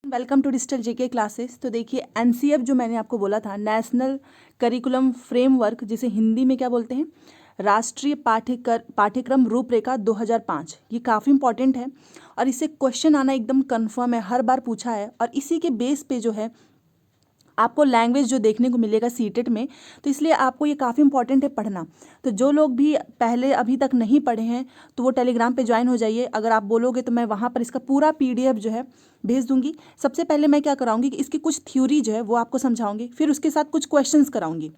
Welcome to digital JK classes. तो देखिए NCF जो मैंने आपको बोला था, नेशनल करिकुलम फ्रेमवर्क, जिसे हिंदी में क्या बोलते हैं, राष्ट्रीय पाठ्यक्रम रूपरेखा 2005, ये काफ़ी इंपॉर्टेंट है और इससे क्वेश्चन आना एकदम कंफर्म है, हर बार पूछा है। और इसी के बेस पे जो है आपको लैंग्वेज जो देखने को मिलेगा सीटेट में, तो इसलिए आपको ये काफ़ी इंपॉर्टेंट है पढ़ना। तो जो लोग भी पहले अभी तक नहीं पढ़े हैं तो वो टेलीग्राम पे ज्वाइन हो जाइए। अगर आप बोलोगे तो मैं वहाँ पर इसका पूरा पीडीएफ जो है भेज दूंगी। सबसे पहले मैं क्या कराऊंगी कि इसकी कुछ थ्योरी जो है वो आपको समझाऊंगी, फिर उसके साथ कुछ क्वेश्चंस कराऊंगी,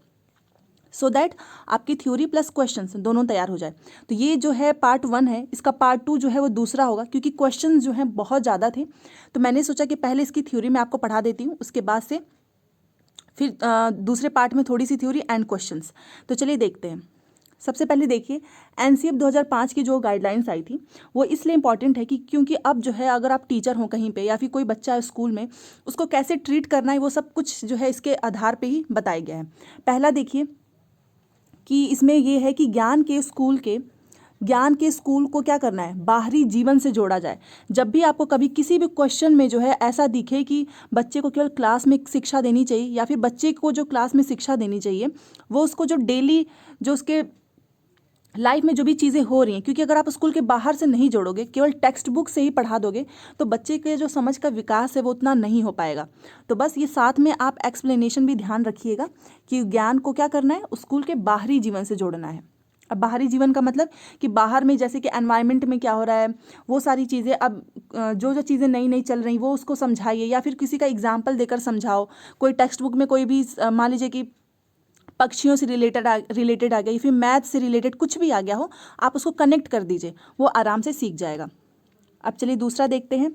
सो दैट आपकी थ्योरी प्लस क्वेश्चंस दोनों तैयार हो जाए। तो ये जो है पार्ट 1 है, इसका पार्ट 2 जो है वो दूसरा होगा, क्योंकि क्वेश्चन जो हैं बहुत ज़्यादा थे। तो मैंने सोचा कि पहले इसकी थ्योरी मैं आपको पढ़ा देती हूँ, उसके बाद से फिर दूसरे पार्ट में थोड़ी सी थ्योरी एंड क्वेश्चंस। तो चलिए देखते हैं। सबसे पहले देखिए एनसीएफ 2005 की जो गाइडलाइंस आई थी वो इसलिए इंपॉर्टेंट है कि क्योंकि अब जो है अगर आप टीचर हो कहीं पे या फिर कोई बच्चा है स्कूल में, उसको कैसे ट्रीट करना है वो सब कुछ जो है इसके आधार पे ही बताया गया है। पहला देखिए कि इसमें ये है कि ज्ञान के स्कूल को क्या करना है, बाहरी जीवन से जोड़ा जाए। जब भी आपको कभी किसी भी क्वेश्चन में जो है ऐसा दिखे कि बच्चे को केवल क्लास में शिक्षा देनी चाहिए या फिर बच्चे को जो क्लास में शिक्षा देनी चाहिए वो उसको जो डेली जो उसके लाइफ में जो भी चीज़ें हो रही हैं, क्योंकि अगर आप स्कूल के बाहर से नहीं जोड़ोगे, केवल टेक्स्ट बुक से ही पढ़ा दोगे, तो बच्चे के जो समझ का विकास है वो उतना नहीं हो पाएगा। तो बस ये साथ में आप एक्सप्लेनेशन भी ध्यान रखिएगा कि ज्ञान को क्या करना है, स्कूल के बाहरी जीवन से जोड़ना है। अब बाहरी जीवन का मतलब कि बाहर में जैसे कि एनवायरनमेंट में क्या हो रहा है, वो सारी चीज़ें, अब जो जो चीज़ें नई नई चल रही वो उसको समझाइए या फिर किसी का एग्जाम्पल देकर समझाओ। कोई टेक्स्ट बुक में कोई भी मान लीजिए कि पक्षियों से रिलेटेड आ गया या फिर मैथ से रिलेटेड कुछ भी आ गया हो, आप उसको कनेक्ट कर दीजिए, वो आराम से सीख जाएगा। अब चलिए दूसरा देखते हैं।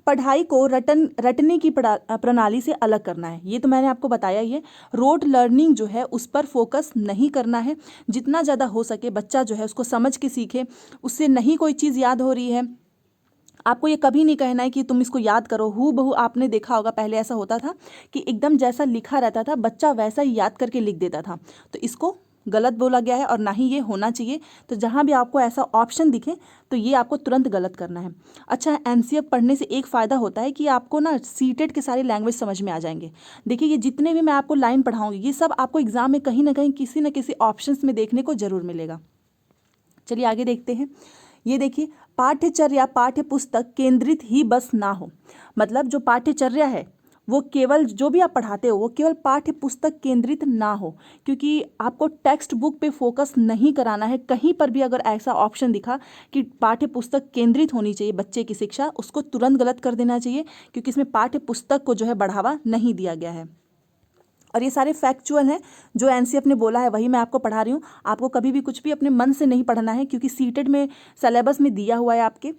पढ़ाई को रटने की प्रणाली से अलग करना है। ये तो मैंने आपको बताया ही है। रोट लर्निंग जो है उस पर फोकस नहीं करना है। जितना ज़्यादा हो सके बच्चा जो है उसको समझ के सीखे, उससे नहीं कोई चीज़ याद हो रही है, आपको ये कभी नहीं कहना है कि तुम इसको याद करो हू बहू। आपने देखा होगा पहले ऐसा होता था कि एकदम जैसा लिखा रहता था बच्चा वैसा ही याद करके लिख देता था, तो इसको गलत बोला गया है और ना ही ये होना चाहिए। तो जहाँ भी आपको ऐसा ऑप्शन दिखे तो ये आपको तुरंत गलत करना है। अच्छा, एनसीएफ पढ़ने से एक फ़ायदा होता है कि आपको ना सीटेट के सारे लैंग्वेज समझ में आ जाएंगे। देखिए ये जितने भी मैं आपको लाइन पढ़ाऊंगी ये सब आपको एग्जाम में कहीं ना कहीं किसी न किसी ऑप्शंस में देखने को जरूर मिलेगा। चलिए आगे देखते हैं। ये देखिए, पाठ्यचर्या पाठ्य पुस्तक केंद्रित ही बस ना हो। मतलब जो पाठ्यचर्या है वो केवल जो भी आप पढ़ाते हो वो केवल पाठ्य पुस्तक केंद्रित ना हो, क्योंकि आपको टेक्स्ट बुक पे फोकस नहीं कराना है। कहीं पर भी अगर ऐसा ऑप्शन दिखा कि पाठ्य पुस्तक केंद्रित होनी चाहिए बच्चे की शिक्षा, उसको तुरंत गलत कर देना चाहिए, क्योंकि इसमें पाठ्य पुस्तक को जो है बढ़ावा नहीं दिया गया है। और ये सारे फैक्चुअल हैं, जो एनसीएफ ने बोला है वही मैं आपको पढ़ा रही हूँ। आपको कभी भी कुछ भी अपने मन से नहीं पढ़ना है, क्योंकि सीटेट में सिलेबस में दिया हुआ है आपके।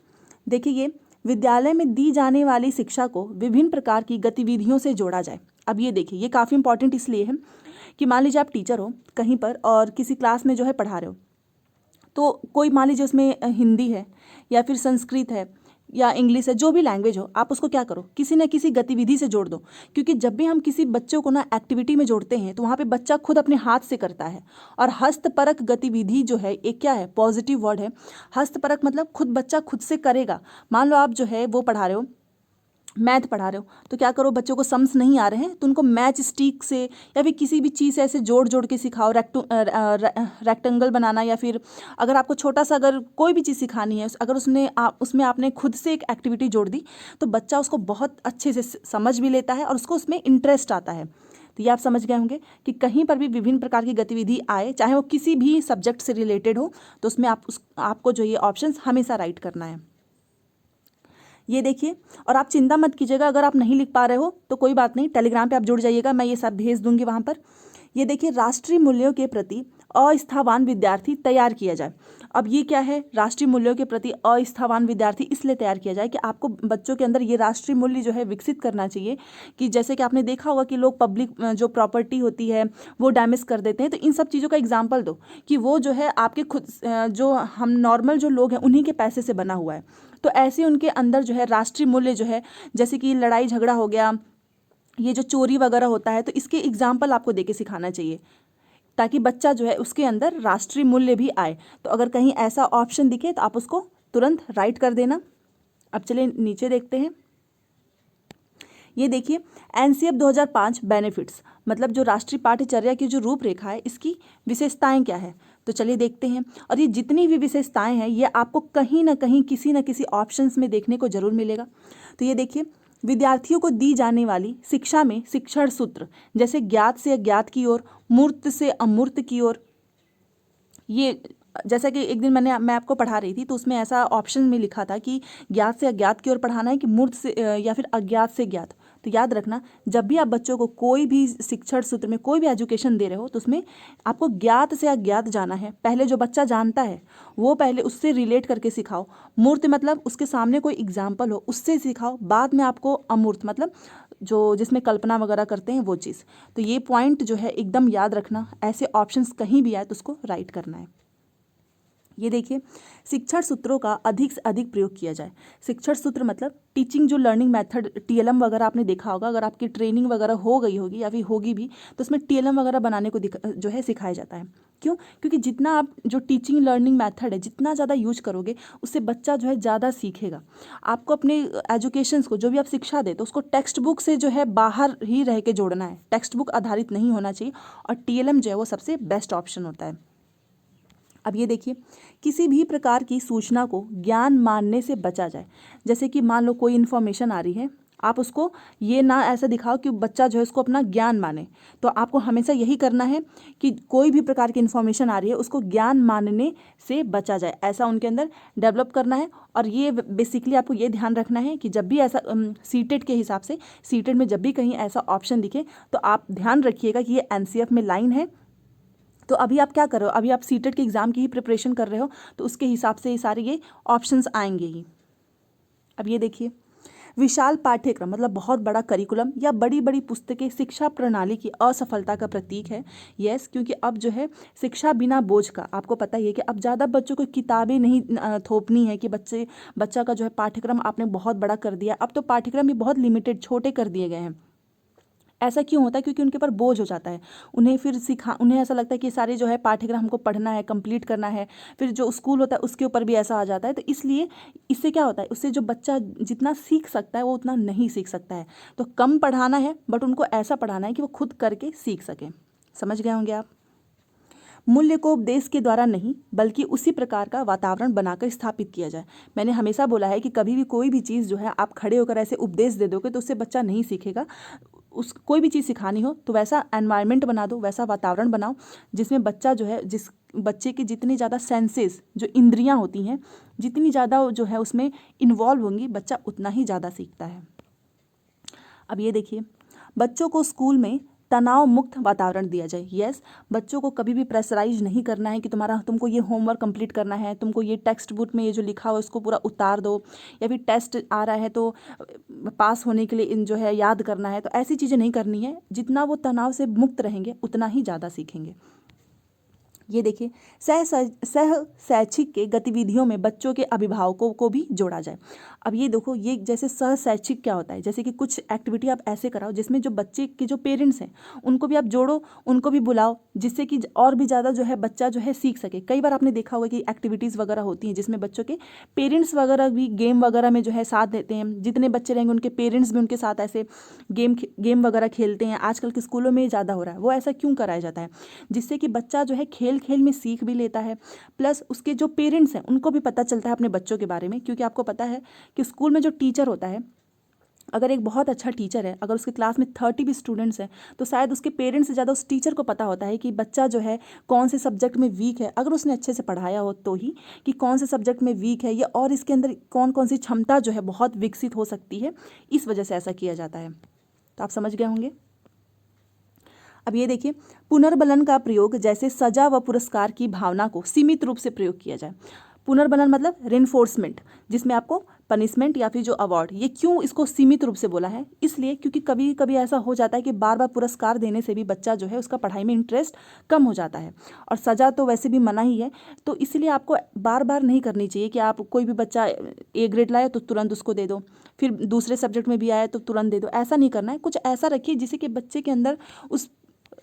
देखिए ये विद्यालय में दी जाने वाली शिक्षा को विभिन्न प्रकार की गतिविधियों से जोड़ा जाए। अब ये देखिए ये काफ़ी इंपॉर्टेंट इसलिए है कि मान लीजिए आप टीचर हो कहीं पर और किसी क्लास में जो है पढ़ा रहे हो, तो कोई मान लीजिए उसमें हिंदी है या फिर संस्कृत है या इंग्लिश है, जो भी लैंग्वेज हो, आप उसको क्या करो, किसी न किसी गतिविधि से जोड़ दो। क्योंकि जब भी हम किसी बच्चों को ना एक्टिविटी में जोड़ते हैं तो वहाँ पे बच्चा खुद अपने हाथ से करता है। और हस्तपरक गतिविधि जो है एक क्या है, पॉजिटिव वर्ड है। हस्तपरक मतलब खुद बच्चा खुद से करेगा। मान लो आप जो है वो पढ़ा रहे हो, मैथ पढ़ा रहे हो, तो क्या करो, बच्चों को सम्स नहीं आ रहे हैं तो उनको मैच स्टिक से या फिर किसी भी चीज़ से ऐसे जोड़ जोड़ के सिखाओ। रेक्टेंगल बनाना, या फिर अगर आपको छोटा सा अगर कोई भी चीज़ सिखानी है, अगर उसमें आपने खुद से एक एक्टिविटी जोड़ दी तो बच्चा उसको बहुत अच्छे से समझ भी लेता है और उसको उसमें इंटरेस्ट आता है। तो ये आप समझ गए होंगे कि कहीं पर भी विभिन्न प्रकार की गतिविधि आए, चाहे वो किसी भी सब्जेक्ट से रिलेटेड हो, तो उसमें आपको जो ये ऑप्शंस हमेशा राइट करना है। ये देखिए, और आप चिंता मत कीजिएगा अगर आप नहीं लिख पा रहे हो तो कोई बात नहीं, टेलीग्राम पे आप जुड़ जाइएगा, मैं ये सब भेज दूंगी वहाँ पर। ये देखिए, राष्ट्रीय मूल्यों के प्रति अस्थावान विद्यार्थी तैयार किया जाए। अब ये क्या है, राष्ट्रीय मूल्यों के प्रति अस्थावान विद्यार्थी इसलिए तैयार किया जाए कि आपको बच्चों के अंदर ये राष्ट्रीय मूल्य जो है विकसित करना चाहिए। कि जैसे कि आपने देखा होगा कि लोग पब्लिक जो प्रॉपर्टी होती है वो डैमेज कर देते हैं, तो इन सब चीज़ों का एग्जाम्पल दो कि वो जो है आपके खुद जो हम नॉर्मल जो लोग हैं उन्हीं के पैसे से बना हुआ है। तो ऐसे उनके अंदर जो है राष्ट्रीय मूल्य जो है, जैसे कि लड़ाई झगड़ा हो गया, ये जो चोरी वगैरह होता है, तो इसके एग्जाम्पल आपको देके सिखाना चाहिए, ताकि बच्चा जो है उसके अंदर राष्ट्रीय मूल्य भी आए। तो अगर कहीं ऐसा ऑप्शन दिखे तो आप उसको तुरंत राइट कर देना। अब चलिए नीचे देखते हैं। ये देखिए एनसीएफ 2005 बेनिफिट्स, मतलब जो राष्ट्रीय पाठ्यचर्या की जो रूपरेखा है इसकी विशेषताएं क्या है, तो चलिए देखते हैं। और ये जितनी भी विशेषताएं हैं ये आपको कहीं ना कहीं किसी न किसी ऑप्शंस में देखने को जरूर मिलेगा। तो ये देखिए, विद्यार्थियों को दी जाने वाली शिक्षा में शिक्षण सूत्र जैसे ज्ञात से अज्ञात की ओर, मूर्त से अमूर्त की ओर, ये जैसा कि एक दिन मैं आपको पढ़ा रही थी तो उसमें ऐसा ऑप्शन में लिखा था कि ज्ञात से अज्ञात की ओर पढ़ाना है कि मूर्त से या फिर अज्ञात से ज्ञात। तो याद रखना, जब भी आप बच्चों को कोई भी शिक्षण सूत्र में कोई भी एजुकेशन दे रहे हो तो उसमें आपको ज्ञात से अज्ञात जाना है। पहले जो बच्चा जानता है वो पहले उससे रिलेट करके सिखाओ। मूर्त मतलब उसके सामने कोई एग्जाम्पल हो उससे सिखाओ, बाद में आपको अमूर्त मतलब जो जिसमें कल्पना वगैरह करते हैं वो चीज़। तो ये पॉइंट जो है एकदम याद रखना, ऐसे ऑप्शंस कहीं भी आए तो उसको राइट करना है। ये देखिए, शिक्षण सूत्रों का अधिक से अधिक प्रयोग किया जाए। शिक्षण सूत्र मतलब टीचिंग जो लर्निंग मेथड, टीएलएम वगैरह आपने देखा होगा, अगर आपकी ट्रेनिंग वगैरह हो गई होगी या फिर होगी भी तो उसमें टीएलएम वगैरह बनाने को जो है सिखाया जाता है। क्यों? क्योंकि जितना आप जो टीचिंग लर्निंग मेथड है जितना ज़्यादा यूज करोगे उससे बच्चा जो है ज़्यादा सीखेगा। आपको अपने एजुकेशंस को जो भी आप शिक्षा देते हो उसको टेक्स्ट बुक से जो है बाहर ही रह के जोड़ना है, टेक्स्ट बुक आधारित नहीं होना चाहिए, और टीएलएम जो है वो सबसे बेस्ट ऑप्शन होता है। अब ये देखिए, किसी भी प्रकार की सूचना को ज्ञान मानने से बचा जाए। जैसे कि मान लो कोई इन्फॉर्मेशन आ रही है, आप उसको ये ना ऐसा दिखाओ कि बच्चा जो है उसको अपना ज्ञान माने। तो आपको हमेशा यही करना है कि कोई भी प्रकार की इन्फॉर्मेशन आ रही है उसको ज्ञान मानने से बचा जाए, ऐसा उनके अंदर डेवलप करना है। और ये बेसिकली आपको ये ध्यान रखना है कि जब भी ऐसा सीटेट के हिसाब से, सीटेट में जब भी कहीं ऐसा ऑप्शन दिखे तो आप ध्यान रखिएगा कि ये एनसीएफ में लाइन है। तो अभी आप क्या कर रहे हो, अभी आप सीटेट के एग्ज़ाम की ही प्रिपरेशन कर रहे हो तो उसके हिसाब से ये सारे ये ऑप्शंस आएंगे ही। अब ये देखिए, विशाल पाठ्यक्रम मतलब बहुत बड़ा करिकुलम या बड़ी बड़ी पुस्तकें शिक्षा प्रणाली की असफलता का प्रतीक है। यस, क्योंकि अब जो है शिक्षा बिना बोझ का, आपको पता ही है कि अब ज़्यादा बच्चों को किताबें नहीं थोपनी है कि बच्चा का जो है पाठ्यक्रम आपने बहुत बड़ा कर दिया। अब तो पाठ्यक्रम भी बहुत लिमिटेड छोटे कर दिए गए हैं। ऐसा क्यों होता है? क्योंकि उनके ऊपर बोझ हो जाता है, उन्हें फिर उन्हें ऐसा लगता है कि सारे जो है पाठ्यक्रम हमको पढ़ना है, कंप्लीट करना है, फिर जो स्कूल होता है उसके ऊपर भी ऐसा आ जाता है। तो इसलिए इससे क्या होता है, उससे जो बच्चा जितना सीख सकता है वो उतना नहीं सीख सकता है। तो कम पढ़ाना है बट उनको ऐसा पढ़ाना है कि वो खुद करके सीख सकें। समझ गए होंगे आप। मूल्य को उपदेश के द्वारा नहीं बल्कि उसी प्रकार का वातावरण बनाकर स्थापित किया जाए। मैंने हमेशा बोला है कि कभी भी कोई भी चीज़ जो है आप खड़े होकर ऐसे उपदेश दे दोगे तो उससे बच्चा नहीं सीखेगा। उस कोई भी चीज़ सिखानी हो तो वैसा एनवायरनमेंट बना दो, वैसा वातावरण बनाओ जिसमें बच्चा जो है, जिस बच्चे की जितनी ज़्यादा सेंसेस जो इंद्रियां होती हैं जितनी ज़्यादा जो है उसमें इन्वॉल्व होंगी, बच्चा उतना ही ज़्यादा सीखता है। अब ये देखिए, बच्चों को स्कूल में तनाव मुक्त वातावरण दिया जाए। यस, बच्चों को कभी भी प्रेशराइज नहीं करना है कि तुमको ये होमवर्क कंप्लीट करना है, तुमको ये टेक्स्ट बुक में ये जो लिखा हो इसको पूरा उतार दो, या फिर टेस्ट आ रहा है तो पास होने के लिए इन जो है याद करना है। तो ऐसी चीज़ें नहीं करनी है। जितना वो तनाव से मुक्त रहेंगे उतना ही ज़्यादा सीखेंगे। ये देखिए, सह शैक्षिक के गतिविधियों में बच्चों के अभिभावकों को भी जोड़ा जाए। अब ये देखो, ये जैसे सह शैक्षिक क्या होता है, जैसे कि कुछ एक्टिविटी आप ऐसे कराओ जिसमें जो बच्चे के जो पेरेंट्स हैं उनको भी आप जोड़ो, उनको भी बुलाओ, जिससे कि और भी ज़्यादा जो है बच्चा जो है सीख सके। कई बार आपने देखा होगा कि एक्टिविटीज़ वगैरह होती हैं जिसमें बच्चों के पेरेंट्स वगैरह भी गेम वगैरह में जो है साथ देते हैं। जितने बच्चे रहेंगे उनके पेरेंट्स भी उनके साथ ऐसे गेम वगैरह खेलते हैं। आजकल के स्कूलों में ज़्यादा हो रहा है। वो ऐसा क्यों कराया जाता है? जिससे कि बच्चा जो है खेल खेल में सीख भी लेता है, प्लस उसके जो पेरेंट्स हैं उनको भी पता चलता है अपने बच्चों के बारे में। क्योंकि आपको पता है कि स्कूल में जो टीचर होता है, अगर एक बहुत अच्छा टीचर है, अगर उसके क्लास में 30 भी स्टूडेंट्स हैं तो शायद उसके पेरेंट्स से ज़्यादा उस टीचर को पता होता है कि बच्चा जो है कौन से सब्जेक्ट में वीक है, अगर उसने अच्छे से पढ़ाया हो तो ही, कि कौन से सब्जेक्ट में वीक है ये, और इसके अंदर कौन कौन सी क्षमता जो है बहुत विकसित हो सकती है। इस वजह से ऐसा किया जाता है। तो आप समझ गए होंगे। अब ये देखिए, पुनर्बलन का प्रयोग जैसे सजा व पुरस्कार की भावना को सीमित रूप से प्रयोग किया जाए। पुनर्बलन मतलब रिइंफोर्समेंट, जिसमें आपको पनिशमेंट या फिर जो अवार्ड, ये क्यों इसको सीमित रूप से बोला है? इसलिए क्योंकि कभी कभी ऐसा हो जाता है कि बार बार पुरस्कार देने से भी बच्चा जो है उसका पढ़ाई में इंटरेस्ट कम हो जाता है, और सज़ा तो वैसे भी मना ही है। तो इसलिए आपको बार बार नहीं करनी चाहिए कि आप कोई भी बच्चा ए ग्रेड लाए तो तुरंत उसको दे दो, फिर दूसरे सब्जेक्ट में भी आया तो तुरंत दे दो। ऐसा नहीं करना है। कुछ ऐसा रखिए जिससे कि बच्चे के अंदर उस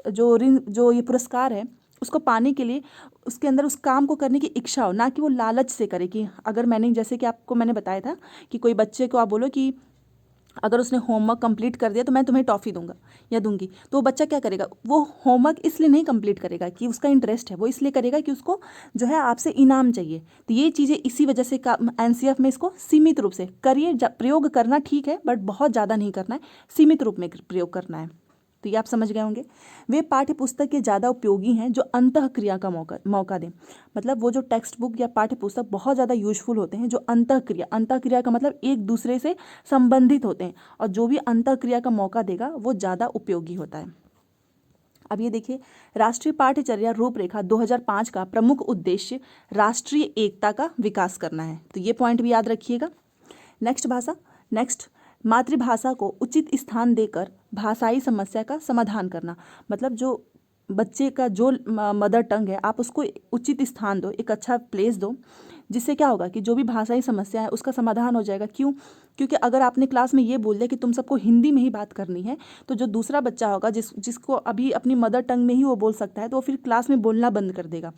जो ये पुरस्कार है उसको पाने के लिए उसके अंदर उस काम को करने की इच्छा हो, ना कि वो लालच से करे। कि अगर मैंने, जैसे कि आपको मैंने बताया था कि कोई बच्चे को आप बोलो कि अगर उसने होमवर्क कंप्लीट कर दिया तो मैं तुम्हें टॉफ़ी दूंगा या दूंगी, तो वो बच्चा क्या करेगा, वो होमवर्क इसलिए नहीं कंप्लीट करेगा कि उसका इंटरेस्ट है, वो इसलिए करेगा कि उसको जो है आपसे इनाम चाहिए। तो ये चीज़ें इसी वजह से एनसीएफ में इसको सीमित रूप से करिए, प्रयोग करना ठीक है बट बहुत ज़्यादा नहीं करना है, सीमित रूप में प्रयोग करना है। तो ये आप समझ गए होंगे। वे पाठ्य पुस्तक के ज़्यादा उपयोगी हैं जो अंतःक्रिया का मौका दें। मतलब वो जो टेक्स्ट बुक या पाठ्य पुस्तक बहुत ज़्यादा यूजफुल होते हैं जो अंतःक्रिया का मतलब एक दूसरे से संबंधित होते हैं, और जो भी अंतःक्रिया का मौका देगा वो ज़्यादा उपयोगी होता है। अब ये देखिए, राष्ट्रीय पाठ्यचर्या रूपरेखा 2005 का प्रमुख उद्देश्य राष्ट्रीय एकता का विकास करना है। तो ये पॉइंट भी याद रखिएगा। नेक्स्ट मातृभाषा को उचित स्थान देकर भाषाई समस्या का समाधान करना। मतलब जो बच्चे का जो मदर टंग है आप उसको उचित स्थान दो, एक अच्छा प्लेस दो, जिससे क्या होगा कि जो भी भाषाई समस्या है उसका समाधान हो जाएगा। क्यों? क्योंकि अगर आपने क्लास में ये बोल दिया कि तुम सबको हिंदी में ही बात करनी है, तो जो दूसरा बच्चा होगा जिसको अभी अपनी मदर टंग में ही वो बोल सकता है, तो वो फिर क्लास में बोलना बंद कर देगा,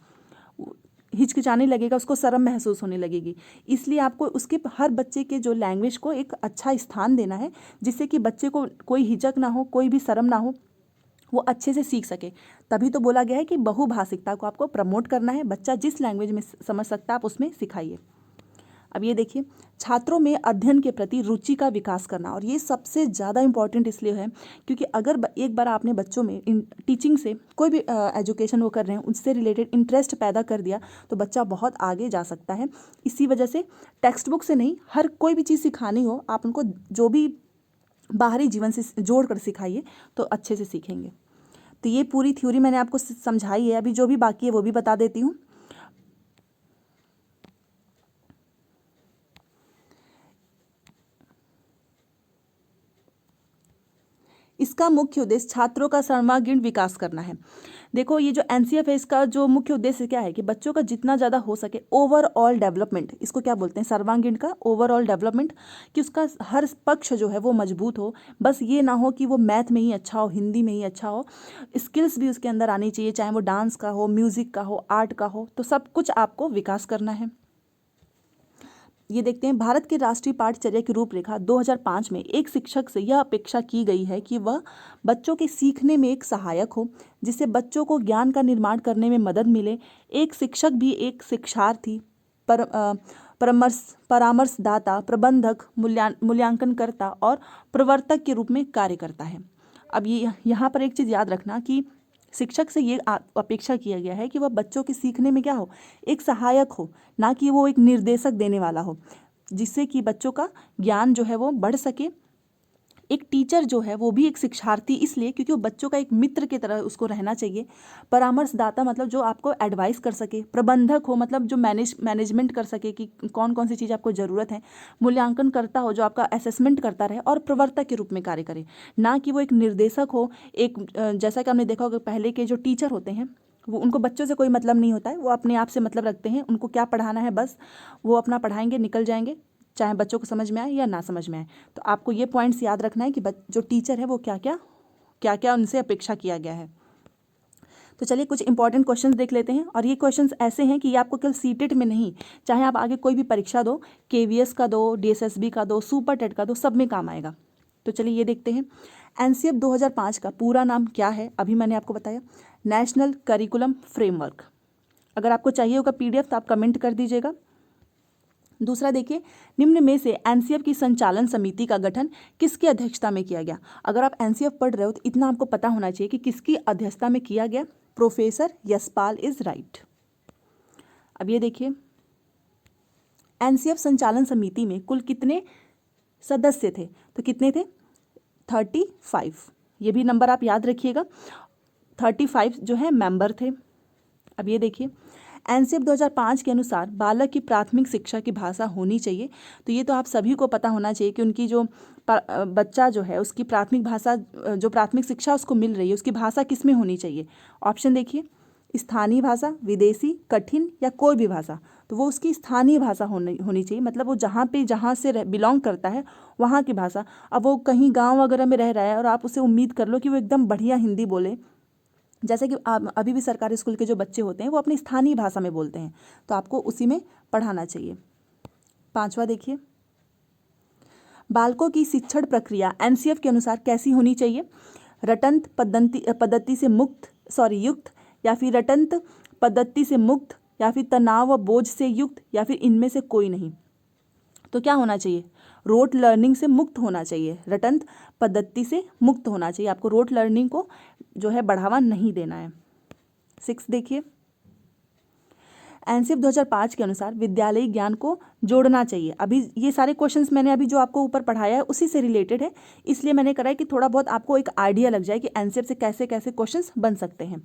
हिचकिचाने लगेगा, उसको शर्म महसूस होने लगेगी। इसलिए आपको उसके हर बच्चे के जो लैंग्वेज को एक अच्छा स्थान देना है, जिससे कि बच्चे को कोई हिचक ना हो, कोई भी शर्म ना हो, वो अच्छे से सीख सके। तभी तो बोला गया है कि बहुभाषिकता को आपको प्रमोट करना है। बच्चा जिस लैंग्वेज में समझ सकता है आप उसमें सिखाइए। अब ये देखिए, छात्रों में अध्ययन के प्रति रुचि का विकास करना, और ये सबसे ज़्यादा इम्पॉर्टेंट इसलिए है क्योंकि अगर एक बार आपने बच्चों में टीचिंग से कोई भी एजुकेशन वो कर रहे हैं उससे रिलेटेड इंटरेस्ट पैदा कर दिया तो बच्चा बहुत आगे जा सकता है। इसी वजह से टेक्स्ट बुक से नहीं, हर कोई भी चीज़ सिखानी हो आप उनको जो भी बाहरी जीवन से जोड़ कर सिखाइए तो अच्छे से सीखेंगे। तो ये पूरी थ्योरी मैंने आपको समझाई है। अभी जो भी बाकी है वो भी बता देती हूँ। इसका मुख्य उद्देश्य छात्रों का सर्वांगीण विकास करना है। देखो, ये जो एनसीएफ है इसका जो मुख्य उद्देश्य क्या है कि बच्चों का जितना ज़्यादा हो सके ओवरऑल डेवलपमेंट, इसको क्या बोलते हैं, सर्वांगीण का ओवरऑल डेवलपमेंट, कि उसका हर पक्ष जो है वो मजबूत हो। बस ये ना हो कि वो मैथ में ही अच्छा हो, हिंदी में ही अच्छा हो, स्किल्स भी उसके अंदर आनी चाहिए, चाहे वो डांस का हो, म्यूज़िक का हो, आर्ट का हो, तो सब कुछ आपको विकास करना है। ये देखते हैं, भारत के राष्ट्रीय पाठ्यचर्या की रूपरेखा 2005 में एक शिक्षक से यह अपेक्षा की गई है कि वह बच्चों के सीखने में एक सहायक हो, जिससे बच्चों को ज्ञान का निर्माण करने में मदद मिले। एक शिक्षक भी एक शिक्षार्थी, परामर्शदाता, प्रबंधक, मूल्यांकनकर्ता और प्रवर्तक के रूप में कार्य करता है। अब ये यहाँ पर एक चीज़ याद रखना कि शिक्षक से ये अपेक्षा किया गया है कि वह बच्चों के सीखने में क्या हो, एक सहायक हो, ना कि वो एक निर्देशक देने वाला हो, जिससे कि बच्चों का ज्ञान जो है वो बढ़ सके। एक टीचर जो है वो भी एक शिक्षार्थी इसलिए क्योंकि वो बच्चों का एक मित्र की तरह उसको रहना चाहिए। परामर्शदाता मतलब जो आपको एडवाइस कर सके। प्रबंधक हो मतलब जो मैनेजमेंट कर सके कि कौन कौन सी चीज़ आपको ज़रूरत है। मूल्यांकन करता हो जो आपका असेसमेंट करता रहे, और प्रवर्तक के रूप में कार्य करे, ना कि वो एक निर्देशक हो। एक जैसा कि हमने देखा होगा पहले के जो टीचर होते हैं वो, उनको बच्चों से कोई मतलब नहीं होता है, वो अपने आप से मतलब रखते हैं, उनको क्या पढ़ाना है बस वो अपना पढ़ाएंगे, निकल जाएंगे, चाहे बच्चों को समझ में आए या ना समझ में आए। तो आपको ये पॉइंट्स याद रखना है कि जो टीचर है वो क्या क्या उनसे अपेक्षा किया गया है। तो चलिए कुछ इंपॉर्टेंट क्वेश्चंस देख लेते हैं, और ये क्वेश्चंस ऐसे हैं कि ये आपको केवल सीटेट में नहीं, चाहे आप आगे कोई भी परीक्षा दो, केवीएस का दो, डीएसएसबी का दो, सुपर टेट का दो, सब में काम आएगा। तो चलिए ये देखते हैं, एनसीएफ 2005 का पूरा नाम क्या है। अभी मैंने आपको बताया, नेशनल करिकुलम फ्रेमवर्क। अगर आपको चाहिए होगा पीडीएफ तो आप कमेंट कर दीजिएगा। दूसरा देखिए, निम्न में से एनसीएफ की संचालन समिति का गठन किसकी अध्यक्षता में किया गया। अगर आप एनसीएफ पढ़ रहे हो तो इतना आपको पता होना चाहिए कि किसकी अध्यक्षता में किया गया। Professor Yashpal is right. अब ये देखिए, एनसीएफ संचालन समिति में कुल कितने सदस्य थे, तो कितने थे, 35। ये भी नंबर आप याद रखिएगा, 35 जो है मेंबर थे। अब ये देखिए, एनसीएफ 2005 के अनुसार बालक की प्राथमिक शिक्षा की भाषा होनी चाहिए। तो ये तो आप सभी को पता होना चाहिए कि उनकी जो बच्चा जो है उसकी प्राथमिक भाषा, जो प्राथमिक शिक्षा उसको मिल रही है, उसकी भाषा किस में होनी चाहिए। ऑप्शन देखिए, स्थानीय भाषा, विदेशी, कठिन या कोई भी भाषा। तो वो उसकी स्थानीय भाषा होनी चाहिए, मतलब वो जहाँ से बिलोंग करता है वहाँ की भाषा। अब वो कहीं गाँव वगैरह में रह रहा है और आप उसे उम्मीद कर लो कि वो एकदम बढ़िया हिंदी बोले, जैसे कि अभी भी सरकारी स्कूल के जो बच्चे होते हैं वो अपनी स्थानीय भाषा में बोलते हैं, तो आपको उसी में पढ़ाना चाहिए। 5वां देखिए, बालकों की शिक्षण प्रक्रिया एनसीएफ के अनुसार कैसी होनी चाहिए? रटंत पद्धति से युक्त, या फिर रटंत पद्धति से मुक्त, या फिर तनाव व बोझ से युक्त, या फिर इनमें से कोई नहीं। तो क्या होना चाहिए? रोट लर्निंग से मुक्त होना चाहिए, रटंत पद्धति से मुक्त होना चाहिए। आपको रोट लर्निंग को जो है बढ़ावा नहीं देना है। 6 देखिए, एनसीएफ 2005 के अनुसार विद्यालयी ज्ञान को जोड़ना चाहिए। अभी ये सारे क्वेश्चंस मैंने अभी जो आपको ऊपर पढ़ाया है उसी से रिलेटेड है, इसलिए मैंने करा है कि थोड़ा बहुत आपको एक आइडिया लग जाए कि एनसीएफ से कैसे कैसे क्वेश्चंस बन सकते हैं।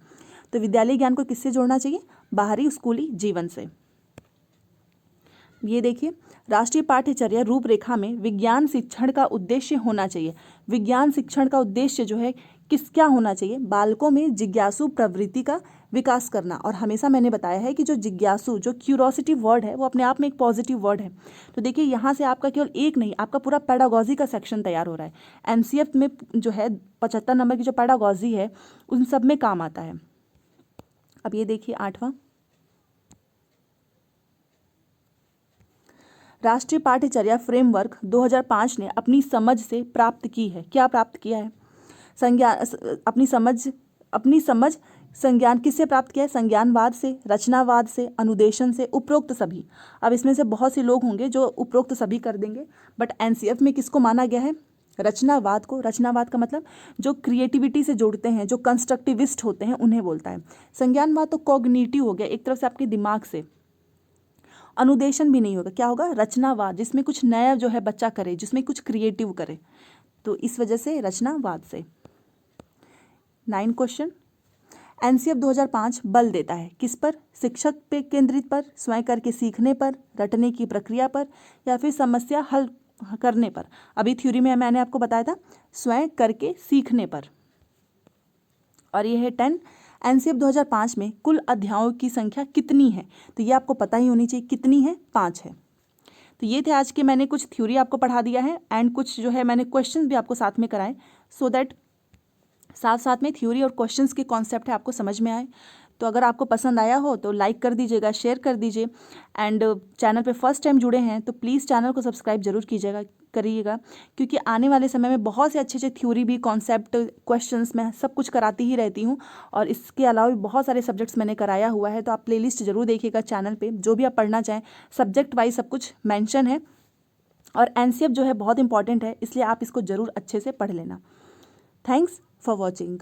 तो विद्यालयी ज्ञान को किससे जोड़ना चाहिए? बाहरी स्कूली जीवन से। ये देखिए, राष्ट्रीय पाठ्यचर्या रूपरेखा में विज्ञान शिक्षण का उद्देश्य होना चाहिए। विज्ञान शिक्षण का उद्देश्य जो है क्या होना चाहिए? बालकों में जिज्ञासु प्रवृत्ति का विकास करना। और हमेशा मैंने बताया है कि जो जिज्ञासु, जो क्यूरोसिटी वर्ड है, वो अपने आप में एक पॉजिटिव वर्ड है। तो देखिए, यहाँ से आपका केवल एक नहीं, आपका पूरा पेडागॉजी का सेक्शन तैयार हो रहा है। एनसीएफ में जो है 75 नंबर की जो पेडागॉजी है उन सब में काम आता है। अब ये देखिए 8वां, राष्ट्रीय पाठ्यचर्या फ्रेमवर्क 2005 ने अपनी समझ से प्राप्त की है। क्या प्राप्त किया है? अपनी समझ संज्ञान किससे प्राप्त किया है? संज्ञानवाद से, रचनावाद से, अनुदेशन से, उपरोक्त सभी। अब इसमें से बहुत से लोग होंगे जो उपरोक्त सभी कर देंगे, बट एनसीएफ में किसको माना गया है? रचनावाद को। रचनावाद का मतलब जो क्रिएटिविटी से जोड़ते हैं, जो कंस्ट्रक्टिविस्ट होते हैं, उन्हें बोलता है। संज्ञानवाद तो कॉग्निटिव हो गया, एक तरफ से आपके दिमाग से। अनुदेशन भी नहीं होगा, क्या होगा? रचनावाद, जिसमें कुछ नया जो है बच्चा करे, जिसमें कुछ क्रिएटिव करे। तो इस वजह से रचनावाद से। 9 क्वेश्चन, एनसीएफ 2005 बल देता है किस पर? शिक्षक पे केंद्रित पर, स्वयं करके सीखने पर, रटने की प्रक्रिया पर, या फिर समस्या हल करने पर। अभी थ्योरी में मैंने आपको बताया था स्वयं करके सीखने पर। और ये है 10, एनसीएफ 2005 में कुल अध्यायों की संख्या कितनी है? तो ये आपको पता ही होनी चाहिए, कितनी है? 5 है। तो ये थे आज के, मैंने कुछ थ्योरी आपको पढ़ा दिया है एंड कुछ जो है मैंने क्वेश्चंस भी आपको साथ में कराए, सो दैट साथ साथ में थ्योरी और क्वेश्चंस के कॉन्सेप्ट है आपको समझ में आए। तो अगर आपको पसंद आया हो तो लाइक कर दीजिएगा, शेयर कर दीजिए, एंड चैनल पे फर्स्ट टाइम जुड़े हैं तो प्लीज़ चैनल को सब्सक्राइब जरूर करिएगा, क्योंकि आने वाले समय में बहुत से अच्छे अच्छे थ्योरी भी, कॉन्सेप्ट, क्वेश्चंस मैं सब कुछ कराती ही रहती हूँ। और इसके अलावा भी बहुत सारे सब्जेक्ट्स मैंने कराया हुआ है, तो आप प्लेलिस्ट जरूर देखिएगा चैनल पर, जो भी आप पढ़ना चाहें सब्जेक्ट वाइज सब कुछ मैंशन है। और एनसीएफ जो है बहुत इंपॉर्टेंट है, इसलिए आप इसको ज़रूर अच्छे से पढ़ लेना। Thanks for watching.